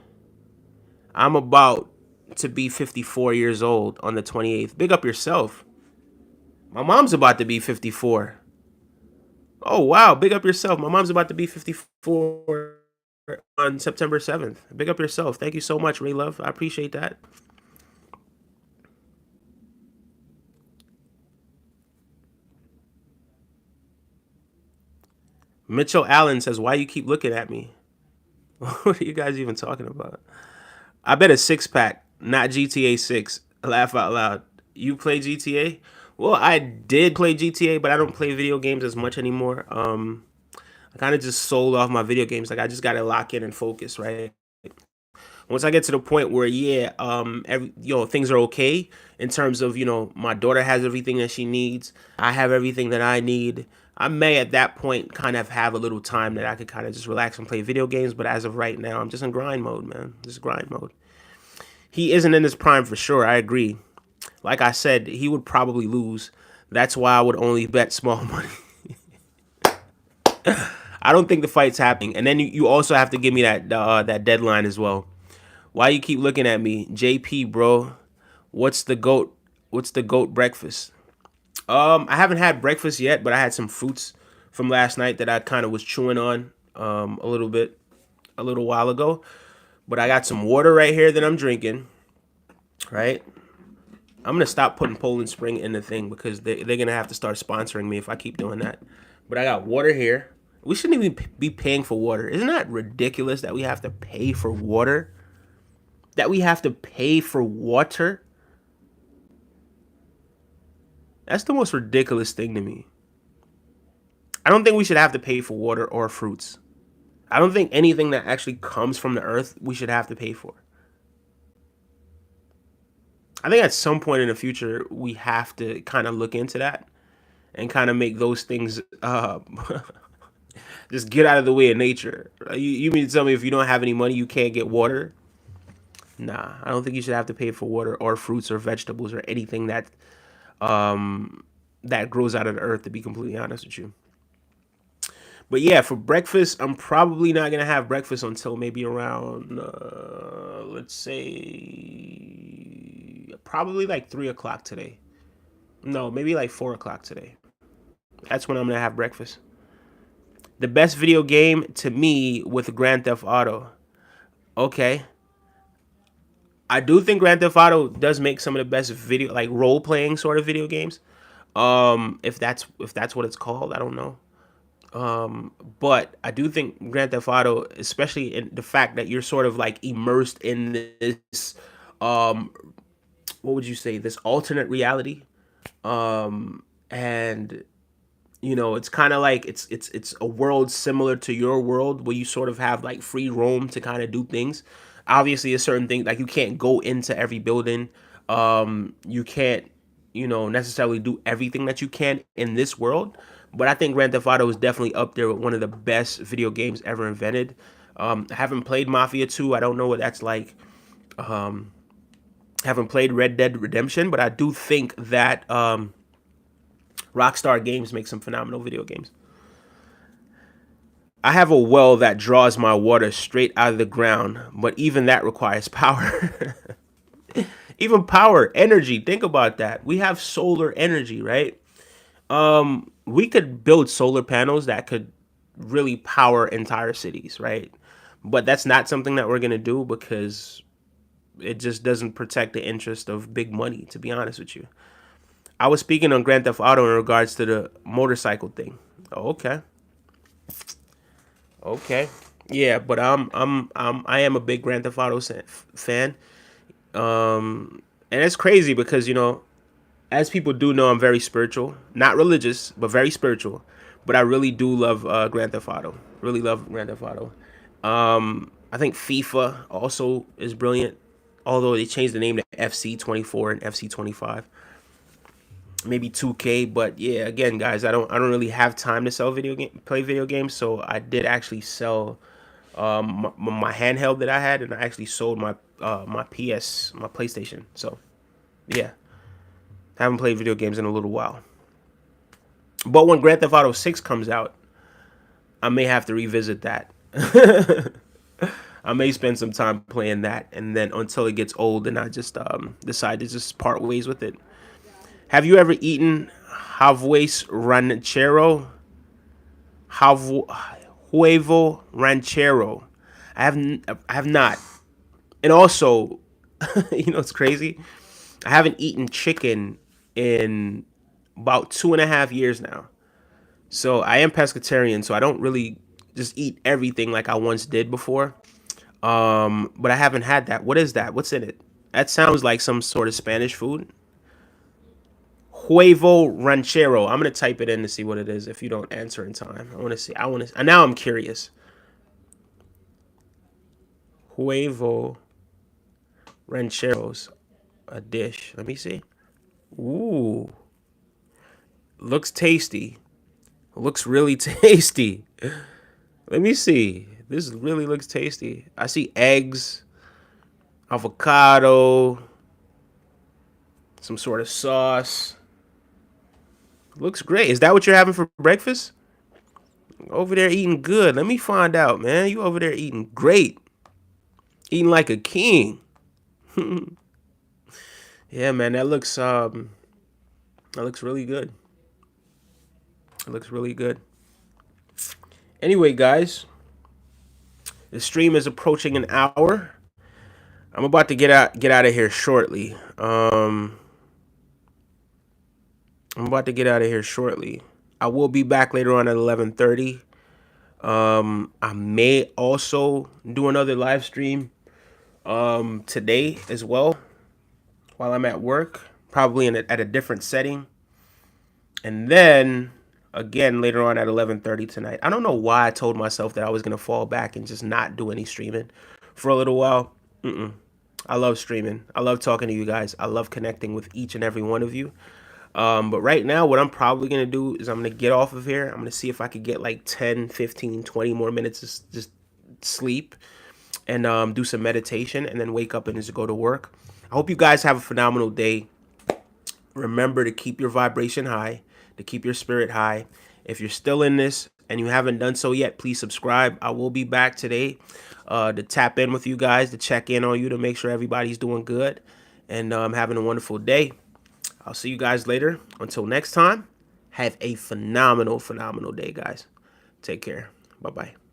I'm about to be 54 years old on the 28th. Big up yourself. My mom's about to be 54. Oh, wow. Big up yourself. My mom's about to be 54 on September 7th. Big up yourself. Thank you so much, Ray Love. I appreciate that. Mitchell Allen says, why you keep looking at me? What are you guys even talking about? I bet a six pack, not GTA 6. Laugh out loud. You play GTA? Well, I did play GTA, but I don't play video games as much anymore. I kind of just sold off my video games. Like I just gotta lock in and focus, right? Once I get to the point where yeah, things are okay in terms of my daughter has everything that she needs, I have everything that I need. I may at that point kind of have a little time that I could kind of just relax and play video games. But as of right now, I'm just in grind mode, man. Just grind mode. He isn't in his prime for sure. I agree. Like I said, he would probably lose. That's why I would only bet small money. I don't think the fight's happening. And then you also have to give me that deadline as well. Why you keep looking at me, JP, bro? What's the goat? What's the goat breakfast? I haven't had breakfast yet, but I had some fruits from last night that I kind of was chewing on a little bit a little while ago. But I got some water right here that I'm drinking. Right. I'm gonna stop putting Poland Spring in the thing because they're gonna have to start sponsoring me if I keep doing that. But I got water here. We shouldn't even be paying for water. Isn't that ridiculous that we have to pay for water? That we have to pay for water? That's the most ridiculous thing to me. I don't think we should have to pay for water or fruits. I don't think anything that actually comes from the earth we should have to pay for. I think at some point in the future we have to kind of look into that and kind of make those things just get out of the way of nature. You mean to tell me if you don't have any money you can't get water? Nah, I don't think you should have to pay for water or fruits or vegetables or anything that grows out of the earth. To be completely honest with you. But yeah, for breakfast, I'm probably not gonna have breakfast until maybe around, let's say, probably like 3 o'clock today. No, maybe like 4 o'clock today. That's when I'm gonna have breakfast. The best video game to me with Grand Theft Auto. Okay, I do think Grand Theft Auto does make some of the best video, like role playing sort of video games. If that's what it's called, I don't know. But I do think Grand Theft Auto, especially in the fact that you're sort of like immersed in this, um, what would you say, this alternate reality, and it's kind of like it's a world similar to your world where you sort of have like free roam to kind of do things. Obviously, a certain thing like you can't go into every building. You can't necessarily do everything that you can in this world. But I think Grand Theft Auto is definitely up there with one of the best video games ever invented. I haven't played Mafia 2. I don't know what that's like. Um, haven't played Red Dead Redemption, but I do think that Rockstar Games makes some phenomenal video games. I have a well that draws my water straight out of the ground, but even that requires power. Even power, energy. Think about that. We have solar energy, right? We could build solar panels that could really power entire cities, right? But that's not something that we're gonna do because it just doesn't protect the interest of big money. To be honest with you, I was speaking on Grand Theft Auto in regards to the motorcycle thing. Oh, okay, okay, yeah, but I am a big Grand Theft Auto fan. And it's crazy because as people do know, I'm very spiritual, not religious, but very spiritual. But I really do love Grand Theft Auto. Really love Grand Theft Auto. I think FIFA also is brilliant, although they changed the name to FC 24 and FC 25. Maybe 2K, but yeah, again, guys, I don't really have time to play video games, so I did actually sell my handheld that I had, and I actually sold my PlayStation. So yeah, haven't played video games in a little while. But when Grand Theft Auto 6 comes out, I may have to revisit that. I may spend some time playing that, and then until it gets old, and I just decide to just part ways with it. Have you ever eaten Havues Ranchero? Havu, Huevo Ranchero. I have not. And also, it's crazy. I haven't eaten chicken in about 2.5 years now. So I am pescatarian, so I don't really just eat everything like I once did before. But I haven't had that. What is that? What's in it? That sounds like some sort of Spanish food. Huevo ranchero. I'm gonna type it in to see what it is. If you don't answer in time, I want to see. I want to. Now I'm curious. Huevo rancheros, a dish. Let me see. Ooh, looks tasty. Looks really tasty. Let me see. This really looks tasty. I see eggs, avocado, some sort of sauce. Looks great. Is that what you're having for breakfast? Over there eating good. Let me find out, man. You over there eating great. Eating like a king. Yeah, man, that looks really good. It looks really good. Anyway, guys, the stream is approaching an hour. I'm about to get out of here shortly. I'm about to get out of here shortly. I will be back later on at 11:30. I may also do another live stream today as well while I'm at work, probably at a different setting. And then again later on at 11:30 tonight. I don't know why I told myself that I was gonna fall back and just not do any streaming for a little while. I love streaming. I love talking to you guys. I love connecting with each and every one of you. But right now, what I'm probably going to do is I'm going to get off of here. I'm going to see if I could get like 10, 15, 20 more minutes of just sleep and do some meditation and then wake up and just go to work. I hope you guys have a phenomenal day. Remember to keep your vibration high, to keep your spirit high. If you're still in this and you haven't done so yet, please subscribe. I will be back today to tap in with you guys, to check in on you, to make sure everybody's doing good and having a wonderful day. I'll see you guys later. Until next time, have a phenomenal, phenomenal day, guys. Take care. Bye-bye.